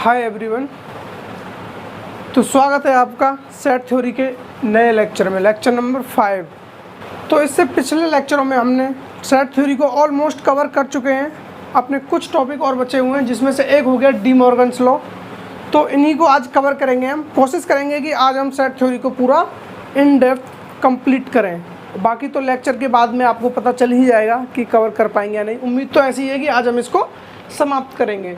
Hi everyone. तो स्वागत है आपका सेट थ्योरी के नए लेक्चर में, लेक्चर नंबर 5। तो इससे पिछले लेक्चरों में हमने सेट थ्योरी को ऑलमोस्ट कवर कर चुके हैं। अपने कुछ टॉपिक और बचे हुए हैं, जिसमें से एक हो गया डी मॉर्गन्स लॉ। तो इन्हीं को आज कवर करेंगे। हम कोशिश करेंगे कि आज हम सेट थ्योरी को पूरा इन डेप्थ कंप्लीट करें। बाकी तो लेक्चर के बाद में आपको पता चल ही जाएगा कि कवर कर पाएंगे या नहीं। उम्मीद तो ऐसी है कि आज हम इसको समाप्त करेंगे।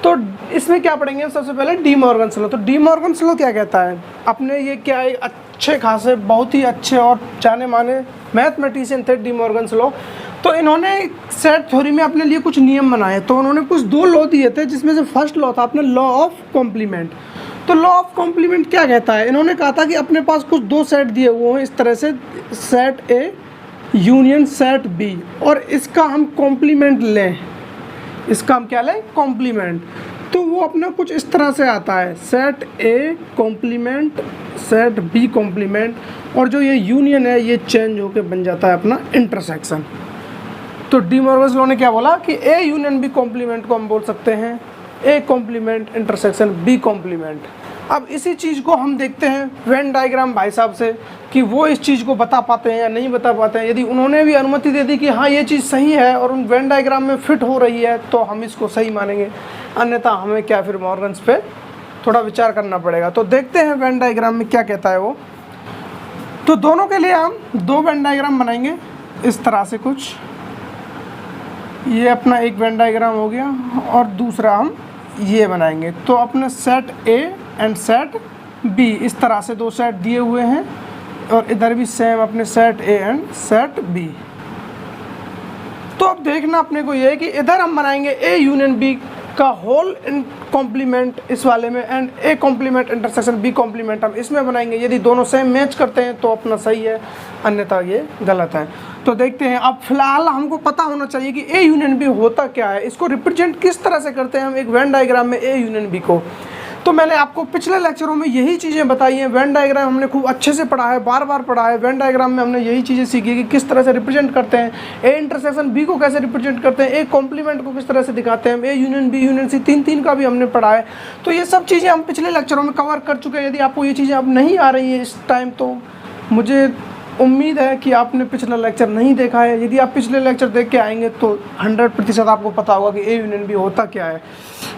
तो इसमें क्या पढ़ेंगे? सबसे पहले डी मॉर्गन्स लॉ। तो डी मॉर्गन्स लॉ क्या कहता है? अपने ये क्या है, अच्छे खासे बहुत ही अच्छे और जाने माने मैथमेटिशियन थे डी मॉर्गन्स लॉ। तो इन्होंने सेट थ्योरी में अपने लिए कुछ नियम बनाए। तो उन्होंने कुछ दो लॉ दिए थे, जिसमें से फर्स्ट लॉ था अपने लॉ ऑफ कॉम्प्लीमेंट। तो लॉ ऑफ कॉम्प्लीमेंट क्या कहता है? इन्होंने कहा था कि अपने पास कुछ दो सेट दिए हुए हैं इस तरह से, set A union set B, और इसका हम कॉम्प्लीमेंट लें। इसका हम क्या लें? कॉम्प्लीमेंट। तो वो अपना कुछ इस तरह से आता है, set A complement set B complement, और जो ये यूनियन है ये चेंज होकर बन जाता है अपना इंटरसेक्शन। तो डी मॉर्गन्स लॉ ने क्या बोला कि ए यूनियन बी कॉम्प्लीमेंट को हम बोल सकते हैं A complement intersection B complement. अब इसी चीज़ को हम देखते हैं वेन डायग्राम भाई साहब से कि वो इस चीज़ को बता पाते हैं या नहीं बता पाते हैं। यदि उन्होंने भी अनुमति दे दी कि हाँ ये चीज़ सही है और उन वेन डायग्राम में फिट हो रही है, तो हम इसको सही मानेंगे, अन्यथा हमें क्या फिर मॉर्गन्स पे थोड़ा विचार करना पड़ेगा। तो देखते हैं वेन डायग्राम में क्या कहता है वो। तो दोनों के लिए हम दो वेन डायग्राम बनाएंगे इस तरह से कुछ। ये अपना एक वेन डायग्राम हो गया और दूसरा हम ये बनाएंगे। तो अपने set A and set B, इस तरह से दो सेट दिए हुए हैं, और इधर भी सेम अपने set A and set B. तो अब देखना अपने को ये है कि इधर हम बनाएंगे ए यूनियन बी का होल कॉम्प्लीमेंट इस वाले में, and A complement intersection B complement हम इसमें बनाएंगे। यदि दोनों सेम मैच करते हैं तो अपना सही है, अन्यथा ये गलत है। तो देखते हैं। अब फिलहाल हमको पता होना चाहिए कि ए यूनियन बी होता क्या है, इसको रिप्रेजेंट किस तरह से करते हैं हम एक वेन डायग्राम में ए यूनियन बी को। तो मैंने आपको पिछले लेक्चरों में यही चीज़ें बताई हैं। वेन डायग्राम हमने खूब अच्छे से पढ़ा है, बार बार पढ़ा है। वेन डायग्राम में हमने यही चीज़ें सीखी कि किस तरह से रिप्रेजेंट करते हैं, ए इंटरसेक्शन बी को कैसे रिप्रेजेंट करते हैं, ए कॉम्प्लीमेंट को किस तरह से दिखाते हैं, A union B union C, तीन का भी हमने पढ़ा है। तो ये सब चीज़ें हम पिछले लेक्चरों में कवर कर चुके हैं। यदि आपको ये चीज़ें अब नहीं आ रही है इस टाइम, तो मुझे उम्मीद है कि आपने पिछला लेक्चर नहीं देखा है। यदि आप पिछले लेक्चर देख के आएंगे तो 100% आपको पता होगा कि ए यूनियन बी होता क्या है।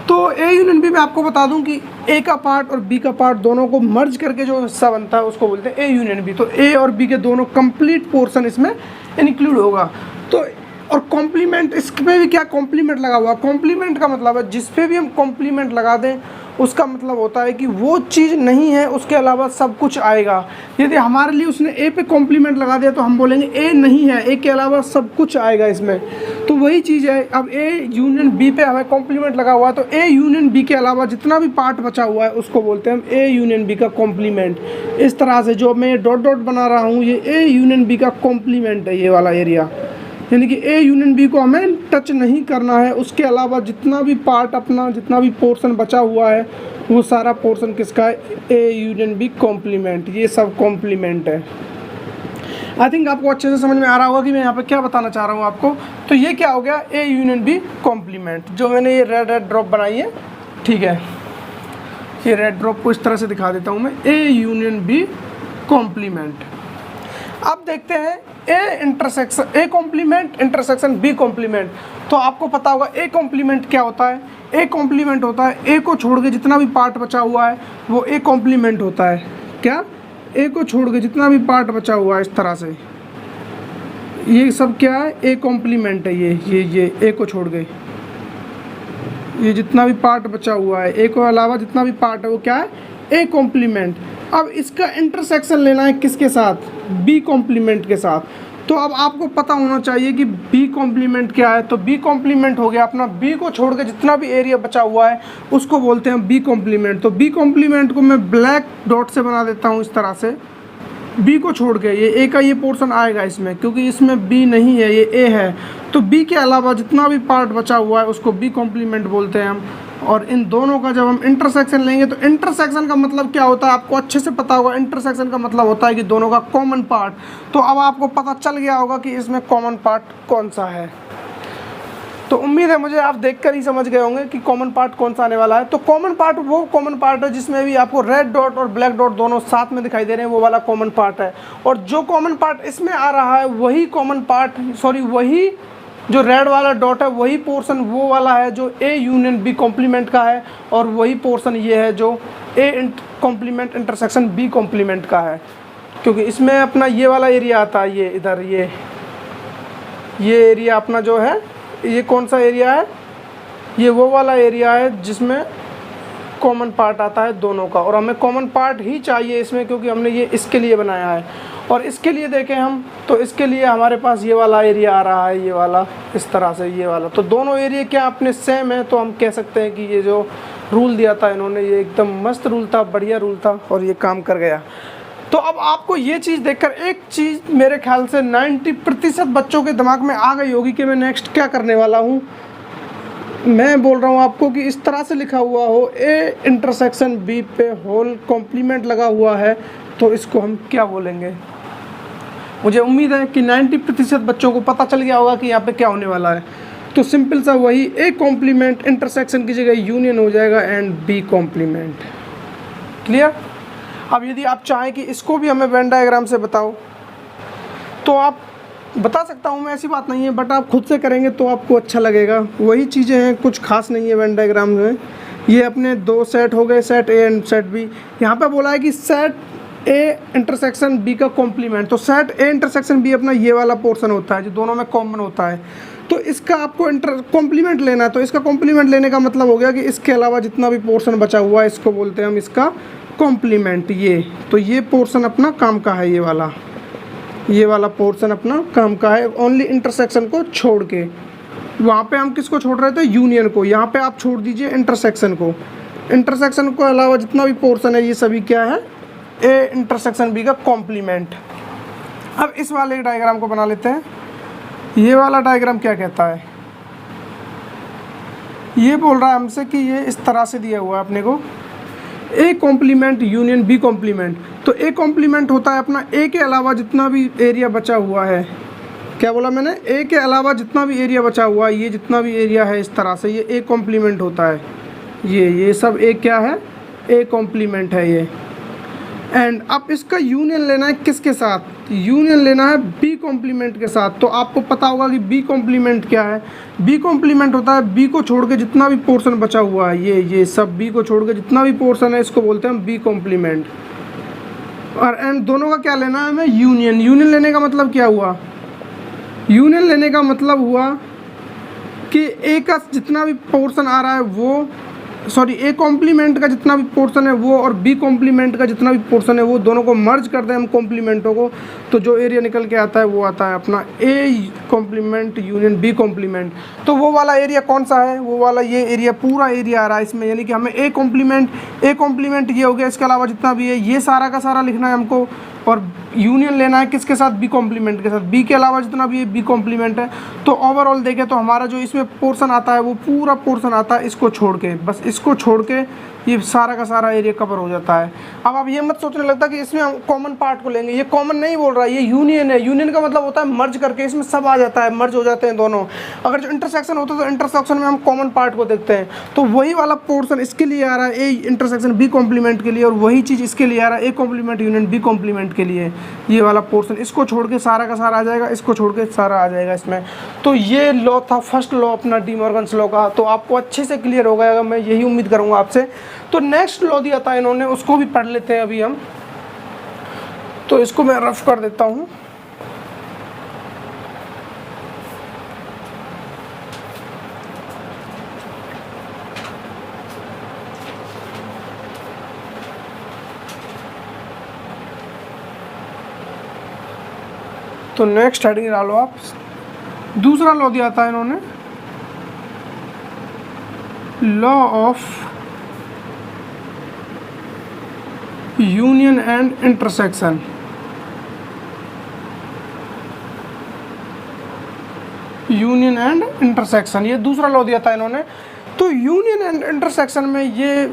तो ए यूनियन बी में आपको बता दूं कि ए का पार्ट और बी का पार्ट दोनों को मर्ज करके जो हिस्सा बनता है उसको बोलते हैं ए यूनियन बी। तो ए और बी के दोनों कंप्लीट पोर्शन इसमें इंक्लूड होगा। तो और कॉम्प्लीमेंट, इस पे भी क्या कॉम्प्लीमेंट लगा हुआ? कॉम्प्लीमेंट का मतलब है जिस पे भी हम कॉम्प्लीमेंट लगा दें उसका मतलब होता है कि वो चीज़ नहीं है, उसके अलावा सब कुछ आएगा। यदि हमारे लिए उसने ए पे कॉम्प्लीमेंट लगा दिया तो हम बोलेंगे ए नहीं है, ए के अलावा सब कुछ आएगा इसमें। तो वही चीज़ है। अब ए यूनियन बी पे हमें कॉम्प्लीमेंट लगा हुआ है, तो ए यूनियन बी के अलावा जितना भी पार्ट बचा हुआ है उसको बोलते हैं हम ए यूनियन बी का कॉम्प्लीमेंट। इस तरह से जो मैं डॉट डॉट बना रहा हूँ, ये ए यूनियन बी का कॉम्प्लीमेंट है, ये वाला एरिया। यानी कि ए यूनियन बी को हमें टच नहीं करना है, उसके अलावा जितना भी पार्ट अपना, जितना भी पोर्शन बचा हुआ है वो सारा पोर्शन किसका है? A union B complement. ये सब कॉम्प्लीमेंट है। आई थिंक आपको अच्छे से समझ में आ रहा होगा कि मैं यहाँ पे क्या बताना चाह रहा हूँ आपको। तो ये क्या हो गया? A union B complement. जो मैंने ये रेड ड्रॉप बनाई है, ठीक है, ये रेड ड्रॉप को इस तरह से दिखा देता हूँ मैं, ए यूनियन बी कॉम्प्लीमेंट। अब देखते हैं A intersection, A complement intersection B complement. तो आपको पता होगा ए कॉम्प्लीमेंट क्या होता है? ए कॉम्प्लीमेंट होता है ए को छोड़ के जितना भी पार्ट बचा हुआ है वो ए कॉम्प्लीमेंट होता है। क्या? ए को छोड़ के जितना भी पार्ट बचा हुआ है इस तरह से, ये सब क्या है? ए कॉम्प्लीमेंट है। ये ए को छोड़ के ये जितना भी पार्ट बचा हुआ है, ए को अलावा जितना भी पार्ट है वो क्या है? A complement. अब इसका इंटरसेक्शन लेना है किसके साथ? बी कॉम्प्लीमेंट के साथ। तो अब आपको पता होना चाहिए कि बी कॉम्प्लीमेंट क्या है। तो बी कॉम्प्लीमेंट हो गया अपना, बी को छोड़ के जितना भी एरिया बचा हुआ है उसको बोलते हैं बी कॉम्प्लीमेंट। तो बी कॉम्प्लीमेंट को मैं ब्लैक डॉट से बना देता हूँ इस तरह से। बी को छोड़ के ये ए का ये पोर्शन आएगा इसमें, क्योंकि इसमें बी नहीं है, ये ए है। तो बी के अलावा जितना भी पार्ट बचा हुआ है उसको बी कॉम्प्लीमेंट बोलते हैं हम। और इन दोनों का जब हम इंटरसेक्शन लेंगे, तो इंटरसेक्शन का मतलब क्या होता है आपको अच्छे से पता होगा। इंटरसेक्शन का मतलब होता है कि दोनों का कॉमन पार्ट। तो अब आपको पता चल गया होगा कि इसमें कॉमन पार्ट कौन सा है। तो उम्मीद है मुझे आप देखकर ही समझ गए होंगे कि कॉमन पार्ट कौन सा आने वाला है। तो कॉमन पार्ट वो कॉमन पार्ट है जिसमें भी आपको रेड डॉट और ब्लैक डॉट दोनों साथ में दिखाई दे रहे हैं, वो वाला कॉमन पार्ट है। और जो कॉमन पार्ट इसमें आ रहा है वही कॉमन पार्ट, सॉरी वही जो रेड वाला डॉट है वही पोर्शन वो वाला है जो ए यूनियन बी कॉम्प्लीमेंट का है, और वही पोर्शन ये है जो A complement intersection B complement का है। क्योंकि इसमें अपना ये वाला एरिया आता है, ये इधर ये एरिया अपना जो है, ये कौन सा एरिया है, ये वो वाला एरिया है जिसमें कॉमन पार्ट आता है दोनों का। और हमें कॉमन पार्ट ही चाहिए इसमें, क्योंकि हमने ये इसके लिए बनाया है। और इसके लिए देखें हम, तो इसके लिए हमारे पास ये वाला एरिया आ रहा है, ये वाला इस तरह से, ये वाला। तो दोनों एरिया क्या अपने सेम है, तो हम कह सकते हैं कि ये जो रूल दिया था इन्होंने, ये एकदम मस्त रूल था, बढ़िया रूल था, और ये काम कर गया। तो अब आपको ये चीज़ देखकर एक चीज़ मेरे ख्याल से 90% बच्चों के दिमाग में आ गई होगी कि मैं नेक्स्ट क्या करने वाला हूँ। मैं बोल रहा हूँ आपको कि इस तरह से लिखा हुआ हो, ए इंटरसेक्शन बी पे होल कॉम्प्लीमेंट लगा हुआ है, तो इसको हम क्या बोलेंगे। मुझे उम्मीद है कि 90% बच्चों को पता चल गया होगा कि यहाँ पे क्या होने वाला है। तो सिंपल सा वही ए कॉम्प्लीमेंट इंटरसेक्शन की जगह यूनियन हो जाएगा एंड बी कॉम्प्लीमेंट। क्लियर। अब यदि आप चाहें कि इसको भी हमें वेन डायग्राम से बताओ तो आप बता सकता हूँ मैं, ऐसी बात नहीं है, बट आप खुद से करेंगे तो आपको अच्छा लगेगा। वही चीज़ें हैं, कुछ खास नहीं है वेन डायग्राम में। ये अपने दो सेट हो गए, set A and set B. यहाँ पे बोला है कि सेट ए इंटरसेक्शन बी का कॉम्प्लीमेंट। तो सेट ए इंटरसेक्शन बी अपना ये वाला पोर्शन होता है जो दोनों में कॉमन होता है। तो इसका आपको कॉम्प्लीमेंट लेना है। तो इसका कॉम्प्लीमेंट लेने का मतलब हो गया कि इसके अलावा जितना भी पोर्शन बचा हुआ है इसको बोलते हैं हम इसका कॉम्प्लीमेंट। ये तो ये पोर्शन अपना काम का है, ये वाला पोर्शन अपना काम का है, ओनली इंटरसेक्शन को छोड़ के। वहाँ पे हम किसको छोड़ रहे थे, यूनियन को। यहाँ पे आप छोड़ दीजिए इंटरसेक्शन को। इंटरसेक्शन को अलावा जितना भी पोर्शन है ये सभी क्या है, ए इंटरसेक्शन बी का कॉम्प्लीमेंट। अब इस वाले डायग्राम को बना लेते हैं। ये वाला डायग्राम क्या कहता है, ये बोल रहा है हमसे कि ये इस तरह से दिया हुआ है अपने को, A complement union B complement. तो ए कॉम्प्लीमेंट होता है अपना ए के अलावा जितना भी एरिया बचा हुआ है। क्या बोला मैंने, ए के अलावा जितना भी एरिया बचा हुआ है, ये जितना भी एरिया है इस तरह से, ये ए कॉम्प्लीमेंट होता है। ये सब ए क्या है, ए कॉम्प्लीमेंट है ये। एंड अब इसका यूनियन लेना है किसके साथ, यूनियन लेना है बी कॉम्प्लीमेंट के साथ। तो आपको पता होगा कि बी कॉम्प्लीमेंट क्या है। बी कॉम्प्लीमेंट होता है बी को छोड़ के जितना भी पोर्शन बचा हुआ है, ये सब बी को छोड़ के जितना भी पोर्शन है इसको बोलते हैं हम बी कॉम्प्लीमेंट। और एंड दोनों का क्या लेना है हमें, यूनियन। यूनियन लेने का मतलब क्या हुआ, यूनियन लेने का मतलब हुआ कि ए का जितना भी पोर्शन आ रहा है वो, सॉरी ए कॉम्प्लीमेंट का जितना भी पोर्शन है वो और बी कॉम्प्लीमेंट का जितना भी पोर्शन है वो, दोनों को मर्ज कर दें हम कॉम्प्लीमेंटों को, तो जो एरिया निकल के आता है वो आता है अपना A complement union B complement. तो वो वाला एरिया कौन सा है, वो वाला ये एरिया, पूरा एरिया आ रहा है इसमें। यानी कि हमें ए कॉम्प्लीमेंट ये हो गया, इसके अलावा जितना भी है ये सारा का सारा लिखना है हमको। और यूनियन लेना है किसके साथ, बी कॉम्प्लीमेंट के साथ। बी के अलावा जितना भी है बी कॉम्प्लीमेंट है। तो ओवरऑल देखें तो हमारा जो इसमें पोर्शन आता है वो पूरा पोर्शन आता है इसको छोड़ के, बस इसको छोड़ के ये सारा का सारा एरिया कवर हो जाता है। अब आप ये मत सोचने लगता कि इसमें हम कॉमन पार्ट को लेंगे, ये कॉमन नहीं बोल रहा है, ये यूनियन है। यूनियन का मतलब होता है मर्ज करके, इसमें सब आ जाता है, मर्ज हो जाते हैं दोनों। अगर जो इंटरसेक्शन होता है तो इंटरसेक्शन में हम कॉमन पार्ट को देखते हैं। तो वही वाला पोर्शन इसके लिए आ रहा है ए इंटरसेक्शन बी कॉम्प्लीमेंट के लिए, और वही चीज़ इसके लिए आ रहा है A complement union B complement के लिए। ये वाला पोर्शन इसको छोड़ के सारा का सारा आ जाएगा, इसको छोड़ के सारा आ जाएगा इसमें। तो ये लॉ था फर्स्ट लॉ अपना डी मॉर्गन्स लॉ का। तो आपको अच्छे से क्लियर हो गया, मैं यही उम्मीद करूँगा आपसे। तो नेक्स्ट लॉ दिया था इन्होंने, उसको भी पढ़ लेते हैं अभी हम। तो इसको मैं रफ कर देता हूँ। तो नेक्स्ट हेडिंग डालो आप। दूसरा लॉ दिया था इन्होंने, law of union and intersection. Union and intersection, ये दूसरा लॉ दिया था इन्होंने। तो यूनियन एंड इंटरसेक्शन में ये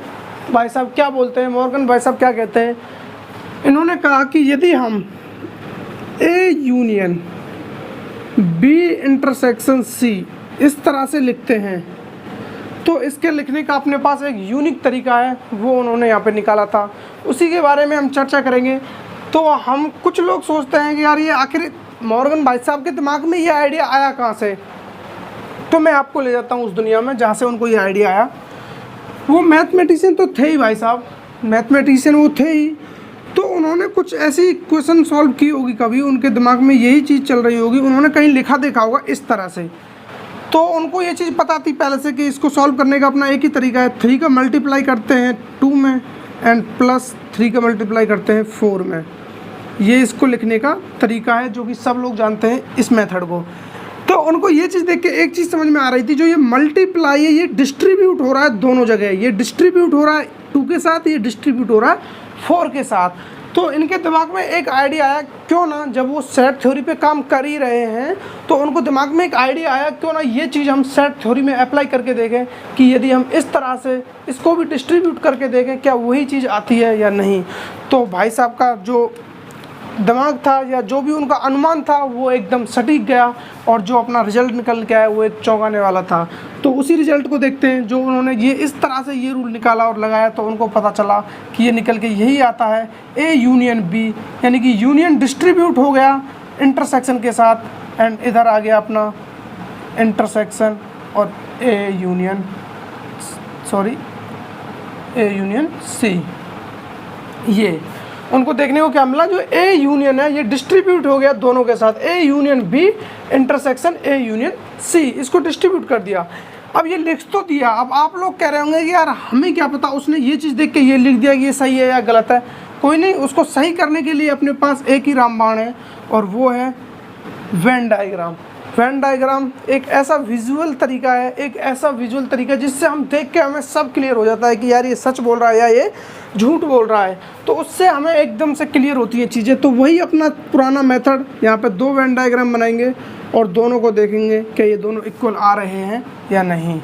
भाई साहब क्या बोलते हैं, मॉर्गन भाई साहब क्या कहते हैं, इन्होंने कहा कि यदि हम A union B intersection C इस तरह से लिखते हैं। तो इसके लिखने का अपने पास एक यूनिक तरीका है, वो उन्होंने यहाँ पे निकाला था, उसी के बारे में हम चर्चा करेंगे। तो हम कुछ लोग सोचते हैं कि यार ये आखिर मॉर्गन भाई साहब के दिमाग में ये आइडिया आया कहाँ से। तो मैं आपको ले जाता हूँ उस दुनिया में जहाँ से उनको ये आइडिया आया। वो मैथमेटिशियन तो थे ही भाई साहब, मैथमेटिशियन वो थे ही। तो उन्होंने कुछ ऐसी इक्वेशन सॉल्व की होगी, कभी उनके दिमाग में यही चीज़ चल रही होगी, उन्होंने कहीं लिखा देखा होगा इस तरह से। तो उनको ये चीज़ पता थी पहले से कि इसको सॉल्व करने का अपना एक ही तरीका है, 3 का मल्टीप्लाई करते हैं 2 में एंड प्लस 3 का मल्टीप्लाई करते हैं 4 में। ये इसको लिखने का तरीका है जो कि सब लोग जानते हैं इस मेथड को। तो उनको ये चीज़ देख के एक चीज़ समझ में आ रही थी, जो ये मल्टीप्लाई है ये डिस्ट्रीब्यूट हो रहा है दोनों जगह, ये डिस्ट्रीब्यूट हो रहा है 2 के साथ, ये डिस्ट्रीब्यूट हो रहा है 4 के साथ। तो इनके दिमाग में एक आइडिया आया, क्यों ना जब वो सेट थ्योरी पे काम कर ही रहे हैं तो उनको दिमाग में एक आइडिया आया, क्यों ना ये चीज़ हम सेट थ्योरी में अप्लाई करके देखें कि यदि हम इस तरह से इसको भी डिस्ट्रीब्यूट करके देखें क्या वही चीज़ आती है या नहीं। तो भाई साहब का जो दिमाग था या जो भी उनका अनुमान था वो एकदम सटीक गया, और जो अपना रिजल्ट निकल के आया वो एक चौंकाने वाला था। तो उसी रिजल्ट को देखते हैं, जो उन्होंने ये इस तरह से ये रूल निकाला और लगाया तो उनको पता चला कि ये निकल के यही आता है A यूनियन B, यानी कि यूनियन डिस्ट्रीब्यूट हो गया इंटरसेक्शन के साथ, एंड इधर आ गया अपना इंटरसेक्शन और A यूनियन C। ये उनको देखने को क्या मिला, जो A यूनियन है ये डिस्ट्रीब्यूट हो गया दोनों के साथ, A union B intersection A union C, इसको डिस्ट्रीब्यूट कर दिया। अब ये लिख तो दिया, अब आप लोग कह रहे होंगे कि यार हमें क्या पता, उसने ये चीज़ देख के ये लिख दिया कि ये सही है या गलत है। कोई नहीं, उसको सही करने के लिए अपने पास एक ही रामबाण है, और वो है वेन डायग्राम। वेन डायग्राम एक ऐसा विजुअल तरीका है, एक ऐसा विजुअल तरीका जिससे हम देख के हमें सब क्लियर हो जाता है कि यार ये सच बोल रहा है या ये झूठ बोल रहा है। तो उससे हमें एकदम से क्लियर होती है चीज़ें। तो वही अपना पुराना मेथड, यहाँ पे 2 वेन डायग्राम बनाएंगे और दोनों को देखेंगे कि ये दोनों इक्वल आ रहे हैं या नहीं।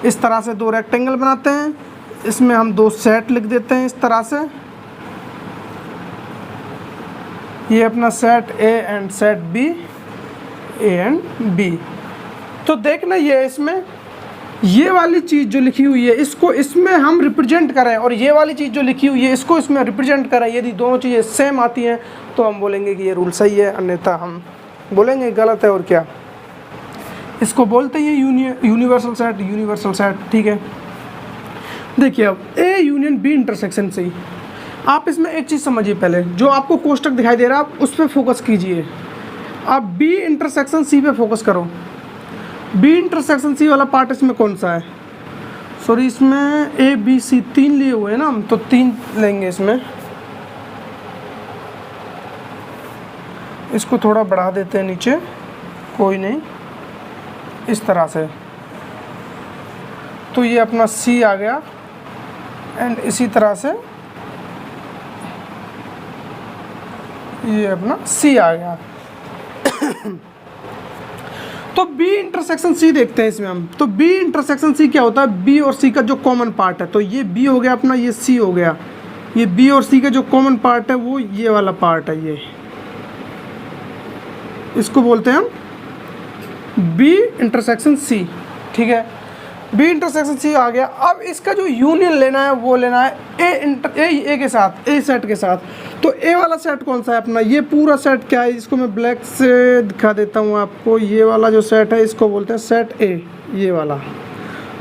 इस तरह से 2 रेक्टेंगल बनाते हैं, इसमें हम 2 सेट लिख देते हैं इस तरह से। ये अपना set A and set B, A and B। तो देखना ये इसमें ये वाली चीज़ जो लिखी हुई है इसको इसमें हम रिप्रेजेंट करें, और ये वाली चीज़ जो लिखी हुई है इसको इसमें रिप्रेजेंट करें। यदि दोनों चीज़ें सेम आती हैं तो हम बोलेंगे कि ये रूल सही है, अन्यथा हम बोलेंगे गलत है। और क्या इसको बोलते हैं यूनिवर्सल सेट, ठीक है। देखिए अब A union B intersection C, आप इसमें एक चीज़ समझिए, पहले जो आपको कोष्टक दिखाई दे रहा है आप उस पर फोकस कीजिए। आप B इंटरसेक्शन C पे फोकस करो। B इंटरसेक्शन C वाला पार्ट इसमें कौन सा है, सॉरी इसमें A B C 3 लिए हुए हैं ना हम, तो 3 लेंगे इसमें। इसको थोड़ा बढ़ा देते हैं नीचे, कोई नहीं, इस तरह से। तो ये अपना C आ गया, एंड इसी तरह से ये अपना C आ गया। तो B इंटरसेक्शन C देखते हैं इसमें हम। तो B इंटरसेक्शन C क्या होता है, B और C का जो कॉमन पार्ट है, तो ये B हो गया अपना, ये C हो गया। ये B और C का जो कॉमन पार्ट है वो ये वाला पार्ट है, ये इसको बोलते हैं हम B इंटरसेक्शन C, ठीक है। B इंटरसेक्शन C आ गया। अब इसका जो यूनियन लेना है वो लेना है A के साथ, A सेट के साथ। तो A वाला सेट कौन सा है अपना, ये पूरा सेट क्या है, इसको मैं ब्लैक से दिखा देता हूँ आपको। ये वाला जो सेट है इसको बोलते हैं सेट A, ये वाला।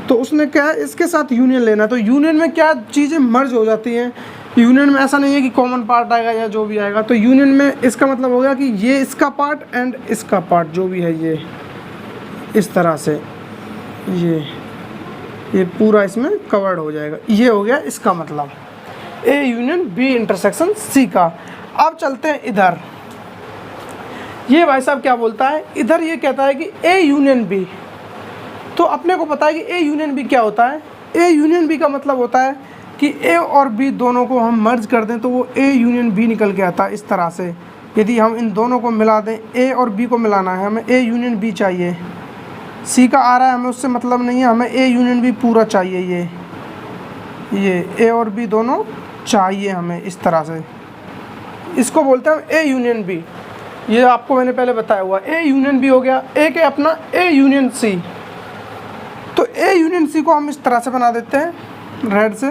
तो उसने क्या है, इसके साथ यूनियन लेना है। तो यूनियन में क्या चीज़ें मर्ज हो जाती हैं, यूनियन में ऐसा नहीं है कि कॉमन पार्ट आएगा या जो भी आएगा। तो यूनियन में इसका मतलब हो गया कि ये इसका पार्ट एंड इसका पार्ट जो भी है ये इस तरह से ये पूरा इसमें कवर्ड हो जाएगा। ये हो गया इसका मतलब A union B intersection C का। अब चलते हैं इधर, ये भाई साहब क्या बोलता है इधर, ये कहता है कि A यूनियन B। तो अपने को पता है कि A यूनियन B क्या होता है। A यूनियन B का मतलब होता है कि A और B दोनों को हम मर्ज कर दें तो वो A यूनियन B निकल के आता है इस तरह से। यदि हम इन दोनों को मिला दें, A और B को मिलाना है, हमें A यूनियन B चाहिए। C का आ रहा है, हमें उससे मतलब नहीं है, हमें A यूनियन B पूरा चाहिए। ये A और B दोनों चाहिए हमें इस तरह से, इसको बोलते हैं A यूनियन B। ये आपको मैंने पहले बताया हुआ, ए यूनियन बी हो गया। एक है अपना ए यूनियन सी, तो ए यूनियन सी को हम इस तरह से बना देते हैं रेड से।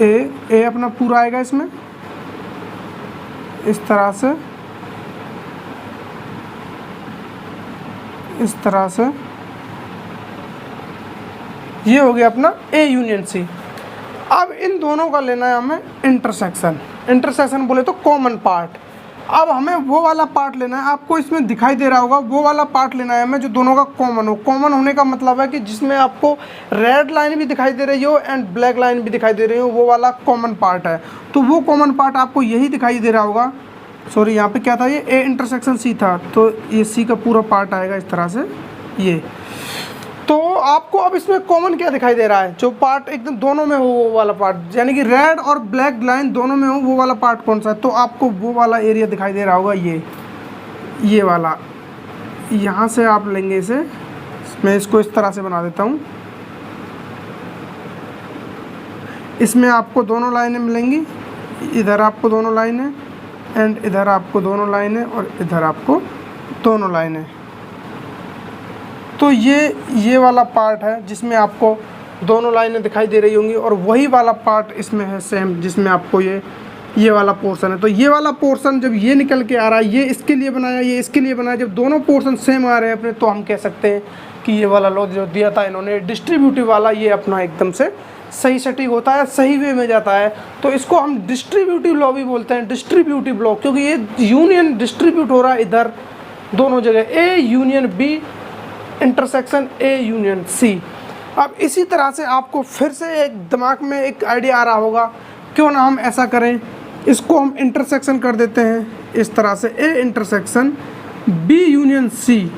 ए अपना पूरा आएगा इसमें इस तरह से, इस तरह से। ये हो गया अपना ए यूनियन सी। अब इन दोनों का लेना है हमें इंटरसेक्शन। इंटरसेक्शन बोले तो कॉमन पार्ट। अब हमें वो वाला पार्ट लेना है, आपको इसमें दिखाई दे रहा होगा, वो वाला पार्ट लेना है हमें जो दोनों का कॉमन हो। कॉमन होने का मतलब है कि जिसमें आपको रेड लाइन भी दिखाई दे रही हो एंड ब्लैक लाइन भी दिखाई दे रही हो, वो वाला कॉमन पार्ट है। तो वो कॉमन पार्ट आपको यही दिखाई दे रहा होगा। सॉरी, यहाँ पे क्या था, ये ए इंटरसेक्शन सी था, तो ये सी का पूरा पार्ट आएगा इस तरह से ये। तो आपको अब इसमें कॉमन क्या दिखाई दे रहा है, जो पार्ट एकदम दोनों में हो वो वाला पार्ट, यानी कि रेड और ब्लैक लाइन दोनों में हो वो वाला पार्ट कौन सा है। तो आपको वो वाला एरिया दिखाई दे रहा होगा, ये वाला। यहाँ से आप लेंगे इसे, मैं इसको इस तरह से बना देता हूँ। इसमें आपको दोनों लाइनें मिलेंगी, इधर आपको दोनों लाइनें एंड इधर आपको दोनों लाइनें और इधर आपको दोनों लाइनें। तो ये वाला पार्ट है जिसमें आपको दोनों लाइनें दिखाई दे रही होंगी, और वही वाला पार्ट इसमें है सेम, जिसमें आपको ये वाला पोर्शन है। तो ये वाला पोर्शन जब ये निकल के आ रहा है, ये इसके लिए बनाया, ये इसके लिए बनाया, जब दोनों पोर्शन सेम आ रहे हैं अपने, तो हम कह सकते हैं कि ये वाला लॉ जो दिया था इन्होंने डिस्ट्रीब्यूटिव वाला, ये अपना एकदम से सही सटीक होता है, सही वे में जाता है। तो इसको हम डिस्ट्रीब्यूटिव लॉ भी बोलते हैं, डिस्ट्रीब्यूटिव लॉ, क्योंकि ये यूनियन डिस्ट्रीब्यूट हो रहा है इधर दोनों जगह, A union B intersection A union C. अब इसी तरह से आपको फिर से एक दिमाग में एक आइडिया आ रहा होगा, क्यों ना हम ऐसा करें, इसको हम इंटरसेक्शन कर देते हैं इस तरह से, A intersection B union C.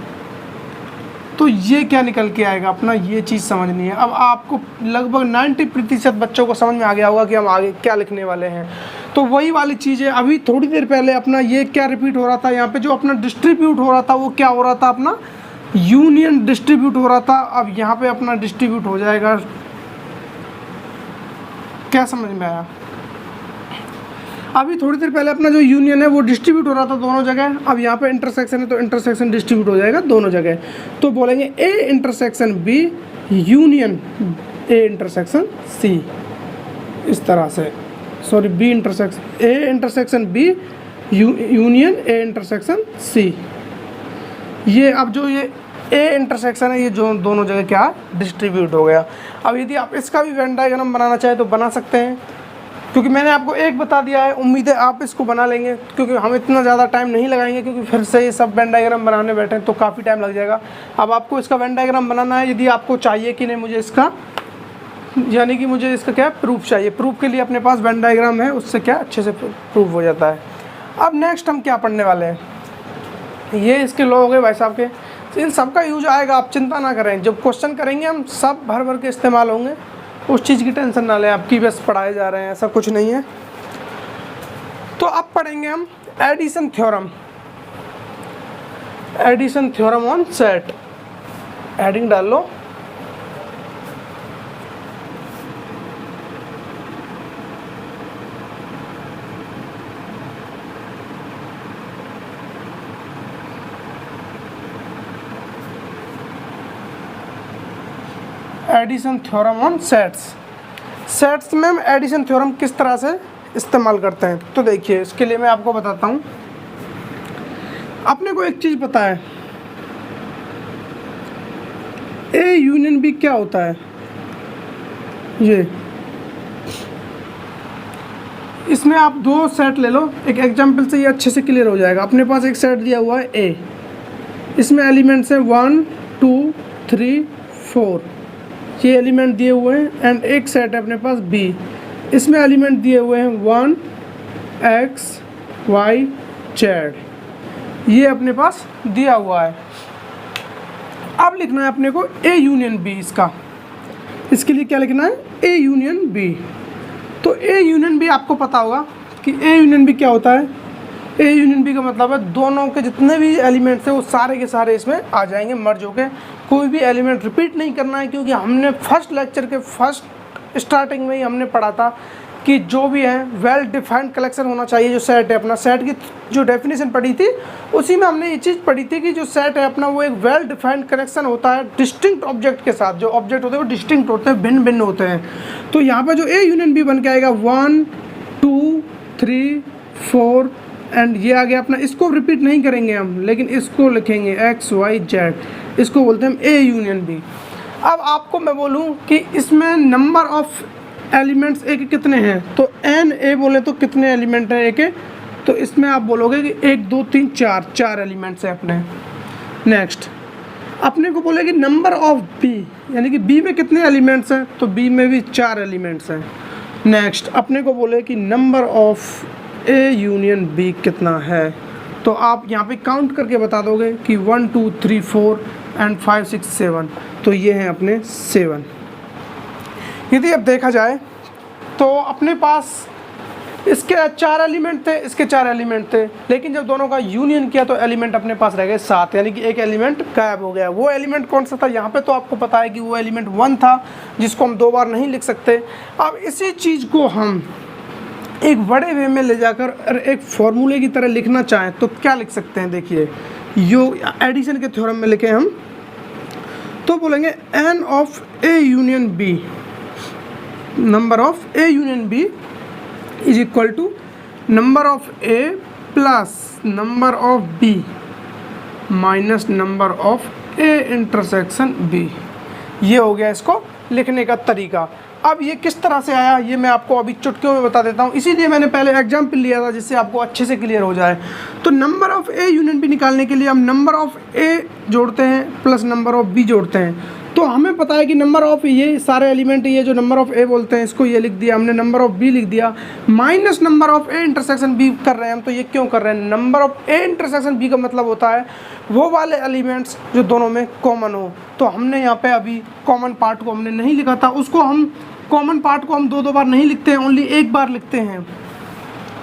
तो ये क्या निकल के आएगा अपना, ये चीज़ समझनी है। अब आपको लगभग 90% बच्चों को समझ में आ गया होगा कि हम आगे क्या लिखने वाले हैं। तो वही वाली चीज़ है, अभी थोड़ी देर पहले अपना ये क्या रिपीट हो रहा था, यहाँ पे जो अपना डिस्ट्रीब्यूट हो रहा था वो क्या हो रहा था, अपना यूनियन डिस्ट्रीब्यूट हो रहा था। अब यहाँ पे अपना डिस्ट्रीब्यूट हो जाएगा। क्या समझ में आया? अभी थोड़ी देर पहले अपना जो यूनियन है वो डिस्ट्रीब्यूट हो रहा था दोनों जगह, अब यहाँ पे इंटरसेक्शन है तो इंटरसेक्शन डिस्ट्रीब्यूट हो जाएगा दोनों जगह। तो बोलेंगे A intersection B union A intersection C, इस तरह से। Sorry, B intersection A intersection B union A intersection C. ये अब जो ये ए इंटरसेक्शन है, ये जो दोनों जगह क्या डिस्ट्रीब्यूट हो गया। अब यदि आप इसका भी वेन डायग्राम बनाना चाहें तो बना सकते हैं, क्योंकि मैंने आपको एक बता दिया है, उम्मीद है आप इसको बना लेंगे, क्योंकि हम इतना ज़्यादा टाइम नहीं लगाएंगे, क्योंकि फिर से ये सब वेन डायग्राम बनाने बैठे तो काफ़ी टाइम लग जाएगा। अब आपको इसका वेन डायग्राम बनाना है, यदि आपको चाहिए कि नहीं मुझे इसका, यानी कि मुझे इसका क्या प्रूफ चाहिए, प्रूफ के लिए अपने पास वेन डायग्राम है, उससे क्या अच्छे से प्रूफ हो जाता है। अब नेक्स्ट हम क्या पढ़ने वाले हैं, ये इसके लॉ हो गए भाई साहब के, इन सब का यूज आएगा, आप चिंता ना करें। जब क्वेश्चन करेंगे हम सब भर भर के इस्तेमाल होंगे, उस चीज़ की टेंशन ना लें, आपकी बस पढ़ाए जा रहे हैं, ऐसा कुछ नहीं है। तो अब पढ़ेंगे हम addition theorem, addition theorem on set. Adding डाल लो। Addition theorem on sets. Sets में हम एडिशन थ्योरम किस तरह से इस्तेमाल करते हैं, तो देखिए इसके लिए मैं आपको बताता हूँ। अपने को एक चीज़ पता है, ए यूनियन बी क्या होता है, ये इसमें आप दो सेट ले लो, एक एग्जाम्पल से ये अच्छे से क्लियर हो जाएगा। अपने पास एक सेट दिया हुआ है ए, इसमें एलिमेंट्स हैं 1 2 3 4, ये एलिमेंट दिए हुए हैं, एंड एक सेट है अपने पास बी, इसमें एलिमेंट दिए हुए हैं 1 x y z, ये अपने पास दिया हुआ है। अब लिखना है अपने को ए यूनियन बी, इसके लिए क्या लिखना है, ए यूनियन बी। तो ए यूनियन बी आपको पता होगा कि ए यूनियन बी क्या होता है। ए यूनियन बी का मतलब है दोनों के जितने भी एलिमेंट्स हैं वो सारे के सारे इसमें आ जाएंगे मर्ज होके, कोई भी एलिमेंट रिपीट नहीं करना है, क्योंकि हमने फर्स्ट लेक्चर के फर्स्ट स्टार्टिंग में ही हमने पढ़ा था कि जो भी है वेल डिफाइंड कलेक्शन होना चाहिए। जो सेट है अपना, सेट की जो डेफिनेशन पढ़ी थी उसी में हमने ये चीज़ पढ़ी थी कि जो सेट है अपना वो एक वेल डिफाइंड कलेक्शन होता है डिस्टिंक्ट ऑब्जेक्ट के साथ। जो ऑब्जेक्ट होते हैं वो डिस्टिंक्ट होते हैं, भिन्न भिन्न होते हैं। तो यहाँ पर जो ए यूनियन बी बन के आएगा 1 2 3 4 एंड ये आ गया अपना। इसको रिपीट नहीं करेंगे हम, लेकिन इसको लिखेंगे एक्स वाई जेड, इसको बोलते हैं ए यूनियन बी। अब आपको मैं बोलूँ कि इसमें नंबर ऑफ एलिमेंट्स ए के कितने हैं, तो एन ए बोले तो कितने एलिमेंट हैं ए के, तो इसमें आप बोलोगे कि 1 2 3 4 एलिमेंट्स हैं अपने। नेक्स्ट अपने को बोले कि नंबर ऑफ बी, यानी कि बी में कितने एलिमेंट्स हैं, तो बी में भी 4 एलिमेंट्स हैं। नेक्स्ट अपने को बोले कि number of A union B कितना है, तो आप यहाँ पे काउंट करके बता दोगे कि 1 2 3 4 एंड 5 6 7, तो ये हैं अपने 7। यदि अब देखा जाए तो अपने पास इसके 4 एलिमेंट थे, इसके 4 एलिमेंट थे, लेकिन जब दोनों का यूनियन किया तो एलिमेंट अपने पास रह गए 7, यानी कि एक एलिमेंट गायब हो गया। वो एलिमेंट कौन सा था, यहाँ पे तो आपको पता है कि वो एलिमेंट 1 था, जिसको हम 2 बार नहीं लिख सकते। अब इसी चीज़ को हम एक बड़े वे में ले जाकर एक फॉर्मूले की तरह लिखना चाहें तो क्या लिख सकते हैं, देखिए यो एडिशन के थ्योरम में लिखे हम, तो बोलेंगे N of A union B, number of A union B is equal to number of A plus number of B minus number of A intersection B. ये हो गया इसको लिखने का तरीका। अब ये किस तरह से आया ये मैं आपको अभी चुटकियों में बता देता हूँ, इसीलिए मैंने पहले एग्जाम्पल लिया था जिससे आपको अच्छे से क्लियर हो जाए। तो number of A union B निकालने के लिए हम नंबर ऑफ़ ए जोड़ते हैं प्लस नंबर ऑफ़ बी जोड़ते हैं। तो हमें पता है कि नंबर ऑफ़ ये सारे एलिमेंट, ये जो नंबर ऑफ़ ए बोलते हैं इसको ये लिख दिया हमने, नंबर ऑफ़ बी लिख दिया, minus number of A intersection B कर रहे हैं हम। तो ये क्यों कर रहे हैं, number of A intersection B का मतलब होता है वो वाले एलिमेंट्स जो दोनों में कॉमन हो। तो हमने यहाँ पे अभी कॉमन पार्ट को हमने नहीं लिखा था, उसको हम कॉमन पार्ट को हम 2 बार नहीं लिखते हैं, ओनली 1 बार लिखते हैं।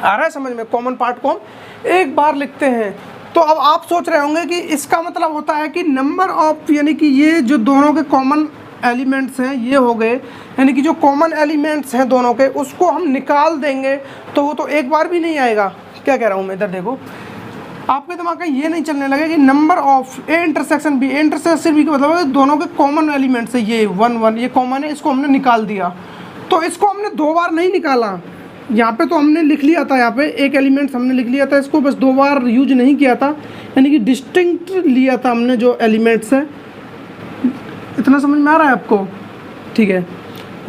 आ रहा है समझ में, कॉमन पार्ट को हम 1 बार लिखते हैं। तो अब आप सोच रहे होंगे कि इसका मतलब होता है कि नंबर ऑफ, यानी कि ये जो दोनों के कॉमन एलिमेंट्स हैं ये हो गए, यानी कि जो कॉमन एलिमेंट्स हैं दोनों के उसको हम निकाल देंगे तो वो तो 1 बार भी नहीं आएगा। क्या कह रहा हूँ मैं, इधर देखो, आपके दिमाग का ये नहीं चलने लगे कि number of A intersection B, A intersection B का मतलब है दोनों के कॉमन एलिमेंट्स है, ये 1 1 ये कॉमन है, इसको हमने निकाल दिया। तो इसको हमने 2 बार नहीं निकाला, यहाँ पे तो हमने लिख लिया था, यहाँ पे एक एलिमेंट्स हमने लिख लिया था, इसको बस 2 बार यूज नहीं किया था, यानी कि डिस्टिंक्ट लिया था हमने जो एलिमेंट्स है। इतना समझ में आ रहा है आपको, ठीक है।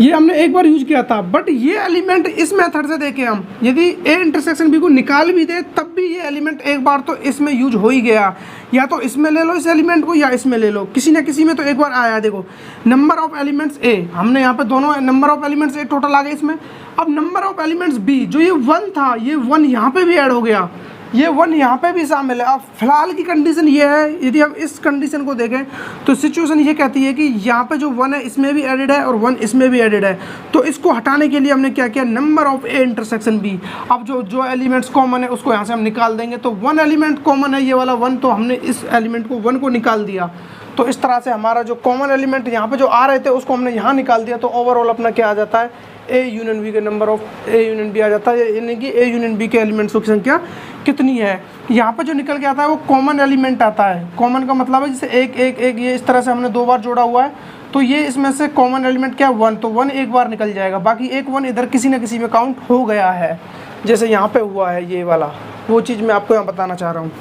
ये हमने 1 बार यूज किया था, बट ये एलिमेंट इस मेथड से देखें हम, यदि ए इंटरसेक्शन बी को निकाल भी दे तब भी ये एलिमेंट 1 बार तो इसमें यूज हो ही गया। या तो इसमें ले लो इस एलिमेंट को, या इसमें ले लो, किसी न किसी में तो 1 बार आया। देखो नंबर ऑफ एलिमेंट्स ए, हमने यहाँ पे दोनों number of elements A total आ गए इसमें। अब नंबर ऑफ एलिमेंट्स बी, जो ये 1 था, ये 1 यहाँ पे भी ऐड हो गया, ये 1 यहाँ पे भी शामिल है। अब फिलहाल की कंडीशन ये है, यदि हम इस कंडीशन को देखें तो सिचुएशन ये कहती है कि यहाँ पे जो 1 है इसमें भी एडेड है और 1 इसमें भी एडेड है। तो इसको हटाने के लिए हमने क्या किया, number of A intersection B. अब जो एलिमेंट्स कॉमन है उसको यहाँ से हम निकाल देंगे। तो 1 एलिमेंट कॉमन है, ये वाला 1, तो हमने इस एलिमेंट को 1 को निकाल दिया। तो इस तरह से हमारा जो कॉमन एलिमेंट यहाँ पे जो आ रहे थे उसको हमने यहाँ निकाल दिया। तो ओवरऑल अपना क्या आ जाता है, ए यूनियन बी के number of A union B आ जाता है, यानी कि ए यूनियन बी के एलिमेंट्स की संख्या कितनी है। यहाँ पे जो निकल के आता है वो कॉमन एलिमेंट आता है। कॉमन का मतलब है जैसे 1 1 1, ये इस तरह से हमने 2 बार जोड़ा हुआ है, तो ये इसमें से कॉमन एलिमेंट क्या, 1, तो 1 1 बार निकल जाएगा, बाकी एक 1 इधर किसी न किसी में काउंट हो गया है, जैसे यहाँ पे हुआ है ये वाला। वो चीज़ मैं आपको यहाँ बताना चाह रहा हूँ।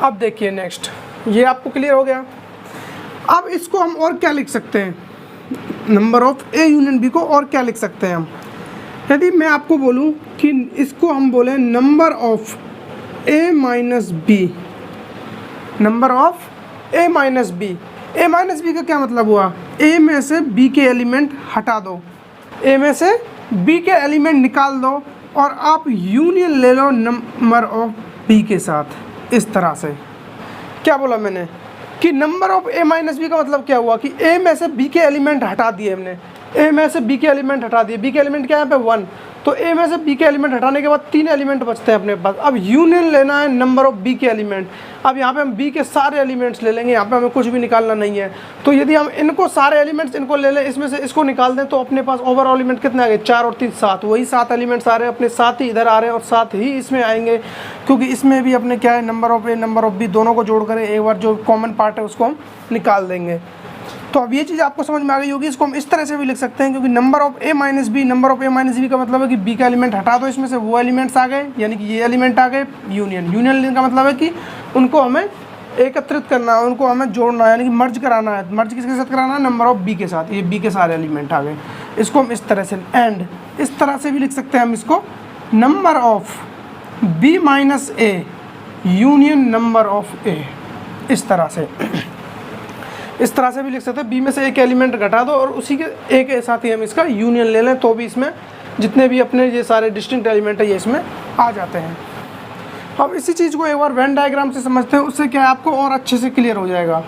अब देखिए नेक्स्ट, ये आपको क्लियर हो गया। अब इसको हम और क्या लिख सकते हैं, number of A union B को और क्या लिख सकते हैं हम। यदि मैं आपको बोलूं कि इसको हम बोलें number of A minus B, number of A minus B. A minus B का क्या मतलब हुआ, ए में से बी के एलिमेंट हटा दो, ए में से बी के एलिमेंट निकाल दो और आप यूनियन ले लो नंबर ऑफ बी के साथ। इस तरह से क्या बोला मैंने कि number of A minus B का मतलब क्या हुआ कि ए में से बी के एलिमेंट हटा दिए हमने, ए में से बी के एलिमेंट हटा दिए, बी के एलिमेंट क्या है यहाँ पे 1, तो ए में से बी के एलिमेंट हटाने के बाद 3 एलिमेंट बचते हैं अपने पास। अब यूनियन लेना है नंबर ऑफ बी के एलिमेंट। अब यहाँ पे हम बी के सारे एलिमेंट्स ले लेंगे, यहाँ पे हमें कुछ भी निकालना नहीं है। तो यदि हम इनको सारे एलिमेंट्स इनको ले लें, इसमें से इसको निकाल दें, तो अपने पास ओवरऑल एलिमेंट कितने आ गए, 4 और 3 7, वही 7 एलिमेंट्स आ रहे हैं अपने, 7 ही इधर आ रहे हैं और 7 ही इसमें आएंगे, क्योंकि इसमें भी अपने क्या है number of A number of B दोनों को जोड़ कर एक बार जो कॉमन पार्ट है उसको हम निकाल देंगे। तो अब ये चीज़ आपको समझ में आ गई होगी। इसको हम इस तरह से भी लिख सकते हैं, क्योंकि number of A minus B, number of A minus B का मतलब है कि बी का एलिमेंट हटा दो, इसमें से वो एलिमेंट्स आ गए, यानी कि ये एलिमेंट आ गए, यूनियन। यूनियन का मतलब है कि उनको हमें एकत्रित करना है, उनको हमें जोड़ना है, यानी कि मर्ज कराना है। मर्ज किसके साथ कराना है, नंबर ऑफ बी के साथ। ये बी के सारे एलिमेंट आ गए, इसको हम इस तरह से, एंड इस तरह से भी लिख सकते हैं हम इसको, number of B minus A union number of A, इस तरह से इस तरह से भी लिख सकते हैं। बी में से एक एलिमेंट घटा दो और उसी के एक साथ ही हम इसका यूनियन ले लें, तो भी इसमें जितने भी अपने ये सारे डिस्टिंक्ट एलिमेंट है ये इसमें आ जाते हैं। अब इसी चीज़ को एक बार वेन डायग्राम से समझते हैं, उससे क्या है आपको और अच्छे से क्लियर हो जाएगा।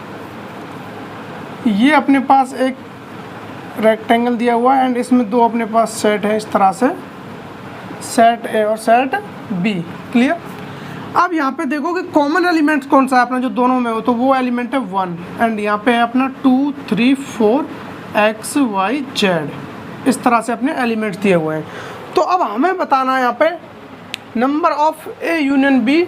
ये अपने पास एक रेक्टेंगल दिया हुआ है एंड इसमें दो अपने पास सेट है, इस तरह से सेट ए और सेट बी। क्लियर। अब यहाँ पे देखो कि कॉमन एलिमेंट कौन सा है अपना जो दोनों में हो, तो वो एलिमेंट है 1 एंड यहाँ पे है अपना 2 3 4 x y z, इस तरह से अपने एलिमेंट्स दिए हुए हैं। तो अब हमें बताना है यहाँ पे number of A union B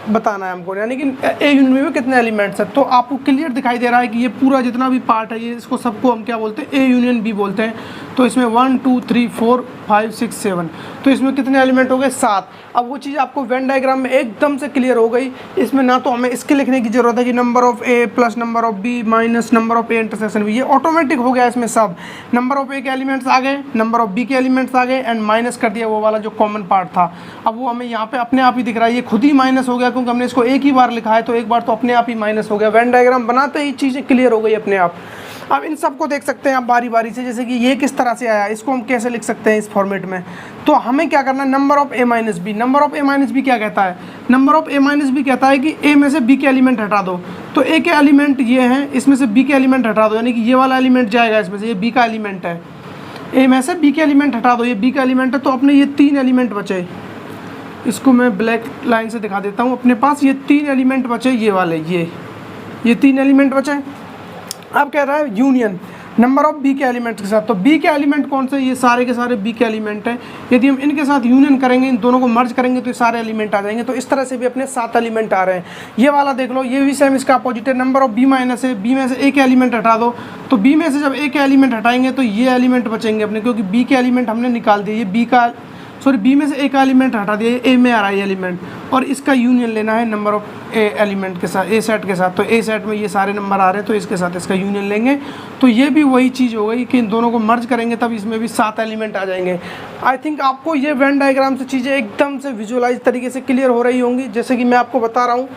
बताना है हमको, यानी कि ए यूनियन बी में कितने एलिमेंट्स हैं। तो आपको क्लियर दिखाई दे रहा है कि ये पूरा जितना भी पार्ट है ये इसको सबको हम क्या बोलते हैं, ए यूनियन बी बोलते हैं। तो इसमें 1 2 3 4 5 6 7, तो इसमें कितने एलिमेंट हो गए, 7। अब वो चीज़ आपको वेन डायग्राम में एकदम से क्लियर हो गई। इसमें ना तो हमें इसके लिखने की ज़रूरत है कि number of A plus number of B minus number of A intersection B, ये ऑटोमेटिक हो गया। इसमें सब नंबर ऑफ ए के एलिमेंट्स आ गए, नंबर ऑफ बी के एलिमेंट्स आ गए एंड माइनस कर दिया वो वाला जो कॉमन पार्ट था। अब वो हमें यहाँ पे अपने आप ही दिख रहा है, ये खुद ही माइनस हो गया क्योंकि हमने इसको एक ही बार लिखा है, तो एक बार तो अपने आप ही माइनस हो गया। वेन डायग्राम बनाते ही चीज़ें क्लियर हो गई अपने आप। अब इन सबको देख सकते हैं आप बारी बारी से, जैसे कि ये किस तरह से आया, इसको हम कैसे लिख सकते हैं इस फॉर्मेट में। तो हमें क्या करना है, number of A minus B. Number of A minus B क्या कहता है, number of A minus B कहता है कि ए में से बी के एलिमेंट हटा दो। तो ए के एलिमेंट ये हैं, इसमें से बी के एलिमेंट हटा दो, यानी कि ये वाला एलिमेंट जाएगा इसमें से, ये बी का एलिमेंट है। ए में से बी के एलिमेंट हटा दो, ये बी का एलिमेंट है। तो अपने ये 3 एलिमेंट बचे, इसको मैं ब्लैक लाइन से दिखा देता हूँ। अपने पास ये 3 एलिमेंट बचे, ये वाले ये 3 एलिमेंट बचे। अब कह रहा है यूनियन नंबर ऑफ बी के एलिमेंट के साथ। तो बी के एलिमेंट कौन से, ये सारे के सारे बी के एलिमेंट हैं। यदि हम इनके साथ यूनियन करेंगे, इन दोनों को मर्ज करेंगे, तो ये सारे एलिमेंट आ जाएंगे। तो इस तरह से भी अपने 7 एलिमेंट आ रहे हैं। ये वाला देख लो, ये भी सेम इसका अपोजिट है। नंबर ऑफ बी माइनस है, बी में से एक एलिमेंट हटा दो। तो बी में से जब एक एलिमेंट हटाएंगे तो ये एलिमेंट बचेंगे अपने, क्योंकि बी के एलिमेंट हमने निकाल दिए। ये बी में से एक एलिमेंट हटा दिया, ए में आ रहा है एलिमेंट, और इसका यूनियन लेना है नंबर ऑफ ए एलिमेंट के साथ, ए सेट के साथ। तो ए सेट में ये सारे नंबर आ रहे हैं, तो इसके साथ इसका यूनियन लेंगे। तो ये भी वही चीज़ हो गई कि इन दोनों को मर्ज करेंगे तब इसमें भी 7 एलिमेंट आ जाएंगे। आई थिंक आपको ये वेन डायग्राम से चीज़ें एकदम से विजुअलाइज तरीके से क्लियर हो रही होंगी, जैसे कि मैं आपको बता रहा हूँ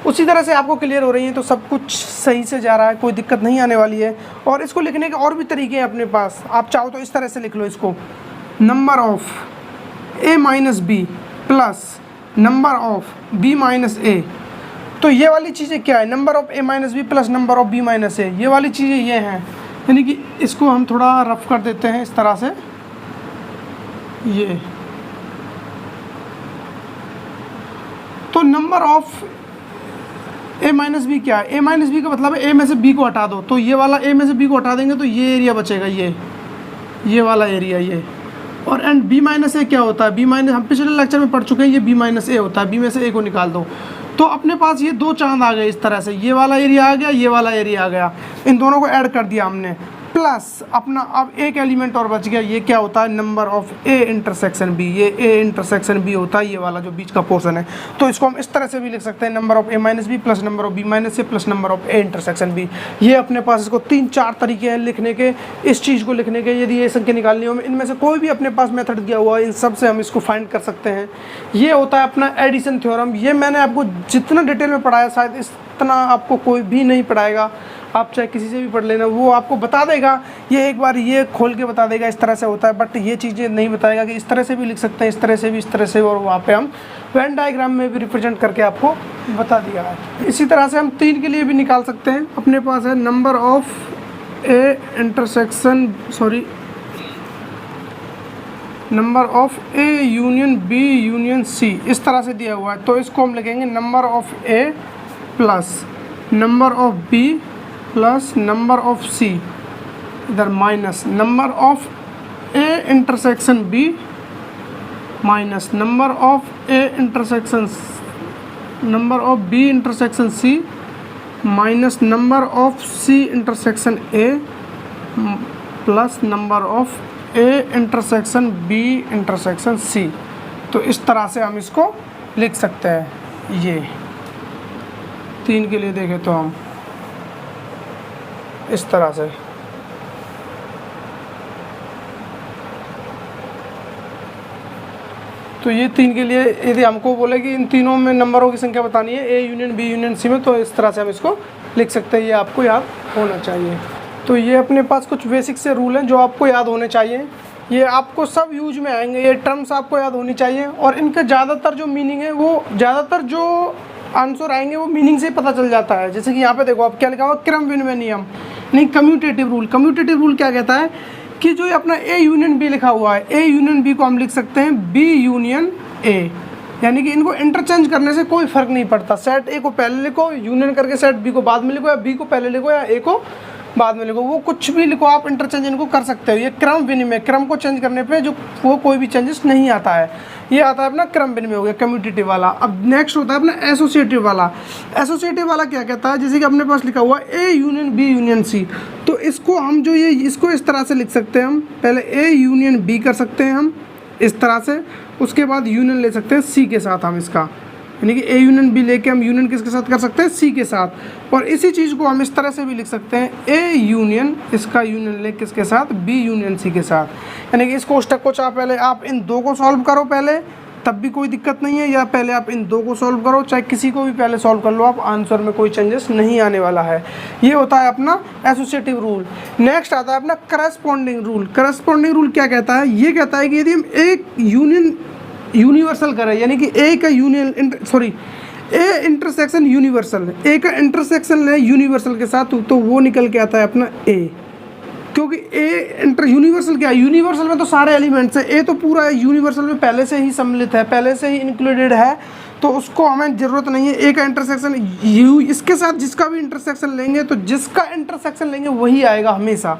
उसी तरह से आपको क्लियर हो रही है। तो सब कुछ सही से जा रहा है, कोई दिक्कत नहीं आने वाली है। और इसको लिखने के और भी तरीके हैं अपने पास, आप चाहो तो इस तरह से लिख लो इसको, number of A minus B plus number of B minus A. तो ये वाली चीज़ें क्या है, number of A minus B plus number of B minus A, ये वाली चीज़ें ये हैं। यानी कि इसको हम थोड़ा रफ कर देते हैं इस तरह से, ये तो number of A minus B क्या है, ए माइनस बी का मतलब है ए में से बी को हटा दो। तो ये वाला ए में से बी को हटा देंगे तो ये एरिया बचेगा, ये वाला एरिया ये। और एंड बी माइनस ए क्या होता है, बी माइनस हम पिछले लेक्चर में पढ़ चुके हैं, ये बी माइनस ए होता है। बी में से ए को निकाल दो तो अपने पास ये 2 चांद आ गए इस तरह से, ये वाला एरिया आ गया, ये वाला एरिया आ गया। इन दोनों को ऐड कर दिया हमने, प्लस अपना अब एक एलिमेंट और बच गया, ये क्या होता है, number of A intersection B. ये ए इंटरसेक्शन बी होता है, ये वाला जो बीच का पोर्शन है। तो इसको हम इस तरह से भी लिख सकते हैं, number of A minus B plus number of B minus A plus number of A intersection B. ये अपने पास इसको 3-4 तरीके हैं लिखने के, इस चीज़ को लिखने के। यदि ये संख्या निकालनी हो, इनमें से कोई भी अपने पास मेथड दिया हुआ है, इन सब से हम इसको फाइंड कर सकते हैं। ये होता है अपना एडिशन थ्योरम। ये मैंने आपको जितना डिटेल में पढ़ाया, शायद इतना आपको कोई भी नहीं पढ़ाएगा। आप चाहे किसी से भी पढ़ लेना, वो आपको बता देगा, ये एक बार ये खोल के बता देगा इस तरह से होता है, बट ये चीज़ें नहीं बताएगा कि इस तरह से भी लिख सकते हैं, इस तरह से भी, इस तरह से। और वहाँ पे हम वेन डायग्राम में भी रिप्रेजेंट करके आपको बता दिया है। इसी तरह से हम 3 के लिए भी निकाल सकते हैं। अपने पास है number of A intersection number of A union B union C इस तरह से दिया हुआ है, तो इसको हम लिखेंगे number of A plus number of B plus number of C, इधर minus number of A intersection B minus number of A intersection number of B intersection C minus number of C intersection A plus number of A intersection B intersection C. तो इस तरह से हम इसको लिख सकते हैं। ये 3 के लिए देखें तो हम इस तरह से तो ये 3 के लिए यदि हमको बोले कि इन तीनों में नंबरों की संख्या बतानी है A union B union C में, तो इस तरह से हम इसको लिख सकते हैं। ये आपको याद होना चाहिए। तो ये अपने पास कुछ बेसिक से रूल हैं जो आपको याद होने चाहिए। ये आपको सब यूज में आएंगे, ये टर्म्स आपको याद होनी चाहिए और इनका ज़्यादातर जो मीनिंग है वो ज़्यादातर जो आंसर आएंगे वो मीनिंग से ही पता चल जाता है। जैसे कि यहाँ पे देखो आप क्या लिखा हुआ, क्रम विनिमय नियम नहीं कम्यूटेटिव रूल। कम्यूटेटिव रूल क्या कहता है कि जो अपना ए यूनियन बी लिखा हुआ है, ए यूनियन बी को हम लिख सकते हैं बी यूनियन ए, यानी कि इनको इंटरचेंज करने से कोई फर्क नहीं पड़ता। सेट ए को पहले लिखो, यूनियन करके सेट बी को बाद में लिखो, या बी को पहले लिखो या ए को बाद में लिखो, वो कुछ भी लिखो, आप इंटरचेंज इनको कर सकते हो। ये क्रम विनिमय, क्रम को चेंज करने पे जो वो कोई भी चेंजेस नहीं आता है। ये आता है अपना क्रम विनिमय हो गया कम्यूटेटिव वाला। अब नेक्स्ट होता है अपना एसोसिएटिव वाला। एसोसिएटिव वाला क्या कहता है, जैसे कि अपने पास लिखा हुआ A union B union C, तो इसको हम जो ये इसको इस तरह से लिख सकते हैं। हम पहले ए यूनियन बी कर सकते हैं हम इस तरह से, उसके बाद यूनियन ले सकते हैं सी के साथ हम इसका, यानी कि ए यूनियन बी लेके हम यूनियन किसके साथ कर सकते हैं, सी के साथ। और इसी चीज़ को हम इस तरह से भी लिख सकते हैं, ए यूनियन इसका यूनियन ले किसके साथ, बी यूनियन सी के साथ। यानी कि इस कोष्टक को चाहे पहले आप इन दो को सॉल्व करो पहले, तब भी कोई दिक्कत नहीं है, या पहले आप इन दो को सॉल्व करो, चाहे किसी को भी पहले सॉल्व कर लो आप, आंसर में कोई चेंजेस नहीं आने वाला है। ये होता है अपना एसोसिएटिव रूल। नेक्स्ट आता है अपना करस्पॉन्डिंग रूल। करस्पॉन्डिंग रूल क्या कहता है, ये कहता है कि यदि हम एक यूनियन यूनिवर्सल करें, यानी कि ए का यूनियन ए इंटरसेक्शन यूनिवर्सल, ए का इंटरसेक्शन ले यूनिवर्सल के साथ, तो वो निकल के आता है अपना ए। क्योंकि ए इंटर यूनिवर्सल क्या है, यूनिवर्सल में तो सारे एलिमेंट्स हैं, ए तो पूरा यूनिवर्सल में पहले से ही सम्मिलित है, पहले से ही इंक्लूडेड है, तो उसको हमें ज़रूरत नहीं है। ए का इंटरसेक्शन यू इसके साथ जिसका भी इंटरसेक्शन लेंगे, तो जिसका इंटरसेक्शन लेंगे वही आएगा हमेशा।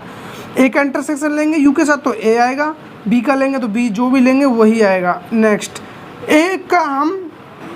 ए का इंटरसेक्शन लेंगे यू के साथ तो ए आएगा, बी का लेंगे तो बी, जो भी लेंगे वही आएगा। नेक्स्ट ए का हम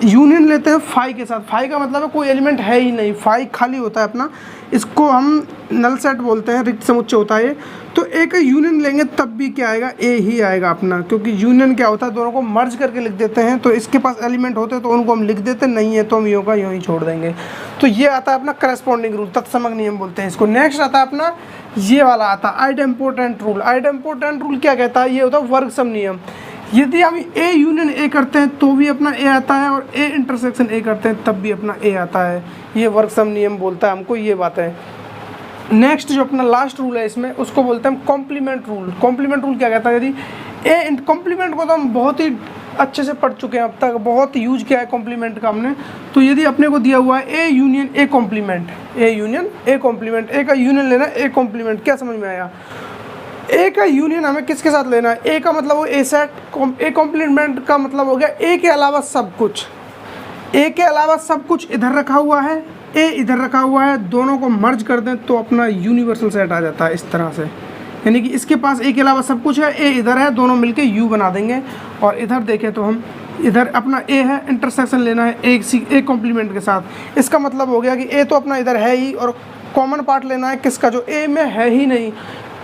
यूनियन लेते हैं फाई के साथ। फाई का मतलब है कोई एलिमेंट है ही नहीं, फाई खाली होता है अपना, इसको हम नल सेट बोलते हैं, रिक्त समुच्चय होता है। तो ए का यूनियन लेंगे तब भी क्या आएगा, ए ही आएगा अपना, क्योंकि यूनियन क्या होता है, दोनों को मर्ज करके लिख देते हैं। तो इसके पास एलिमेंट होते हैं तो उनको हम लिख देते, नहीं है तो हम यूँ का यूँ ही छोड़ देंगे। तो ये आता है अपना करस्पॉन्डिंग रूल, तत्समक नियम बोलते हैं इसको। नेक्स्ट आता है अपना ये वाला आता है आइडेम्पोर्टेंट रूल। आइडेम्पोर्टेंट रूल क्या कहता है, ये होता है वर्ग सम नियम। यदि हम ए यूनियन ए करते हैं तो भी अपना ए आता है, और ए इंटरसेक्शन ए करते हैं तब भी अपना ए आता है। ये वर्ग सम नियम बोलता है हमको ये बात है। नेक्स्ट जो अपना लास्ट रूल है इसमें, उसको बोलते हैं कॉम्प्लीमेंट रूल। कॉम्प्लीमेंट रूल क्या कहता है, यदि ए कॉम्प्लीमेंट को तो हम बहुत ही अच्छे से पढ़ चुके हैं अब तक, बहुत यूज किया है कॉम्प्लीमेंट का हमने। तो यदि अपने को दिया हुआ है A union A complement, A union A complement, A का यूनियन लेना ए कॉम्प्लीमेंट, क्या समझ में आया। ए का यूनियन हमें किसके साथ लेना है, ए का मतलब वो ए सेट, ए कॉम्प्लीमेंट का मतलब हो गया ए के अलावा सब कुछ। ए के अलावा सब कुछ इधर रखा हुआ है, ए इधर रखा हुआ है, दोनों को मर्ज कर दें तो अपना यूनिवर्सल सेट आ जाता है इस तरह से। यानी कि इसके पास ए के अलावा सब कुछ है, ए इधर है, दोनों मिलके यू बना देंगे। और इधर देखें तो हम इधर अपना ए है, इंटरसेक्शन लेना है ए कॉम्प्लीमेंट के साथ। इसका मतलब हो गया कि ए तो अपना इधर है ही, और कॉमन पार्ट लेना है किसका, जो ए में है ही नहीं।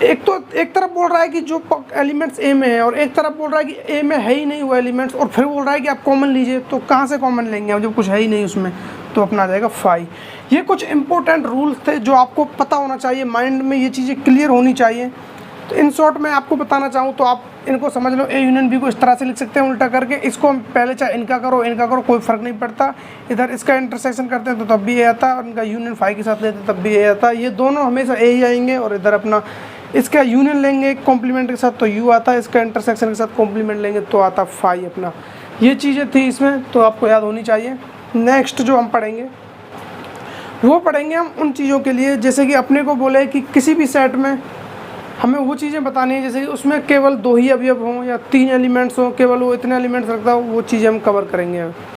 एक तरफ बोल रहा है कि जो एलिमेंट्स ए में है, और एक तरफ बोल रहा है कि ए में है ही नहीं वो एलिमेंट्स, और फिर बोल रहा है कि आप कॉमन लीजिए। तो कहाँ से कॉमन लेंगे जब कुछ है ही नहीं उसमें, तो अपना आ जाएगा फाई। ये कुछ इंपॉर्टेंट रूल्स थे जो आपको पता होना चाहिए, माइंड में ये चीज़ें क्लियर होनी चाहिए। तो इन शॉर्ट मैं आपको बताना चाहूँ तो आप इनको समझ लो, ए यूनियन बी को इस तरह से लिख सकते हैं उल्टा करके। इसको हम पहले चाहे इनका करो कोई फ़र्क नहीं पड़ता। इधर इसका इंटरसेक्शन करते हैं तो तब भी ए आता है, और इनका यूनियन फाई के साथ लेते हैं तब भी ए आता है। ये दोनों हमेशा ए ही आएंगे। और इधर अपना इसका यूनियन लेंगे कॉम्प्लीमेंट के साथ तो यू आता है, इसका इंटरसेक्शन के साथ कॉम्प्लीमेंट लेंगे तो आता फाई अपना। ये चीज़ें थी इसमें, तो आपको याद होनी चाहिए। नेक्स्ट जो हम पढ़ेंगे वो पढ़ेंगे हम उन चीज़ों के लिए, जैसे कि अपने को बोले कि किसी भी सेट में हमें वो चीज़ें बतानी है, जैसे कि उसमें केवल 2 ही अवयव हों या 3 एलिमेंट्स हों, केवल वो इतने एलिमेंट्स रखता हो, वो चीज़ें हम कवर करेंगे।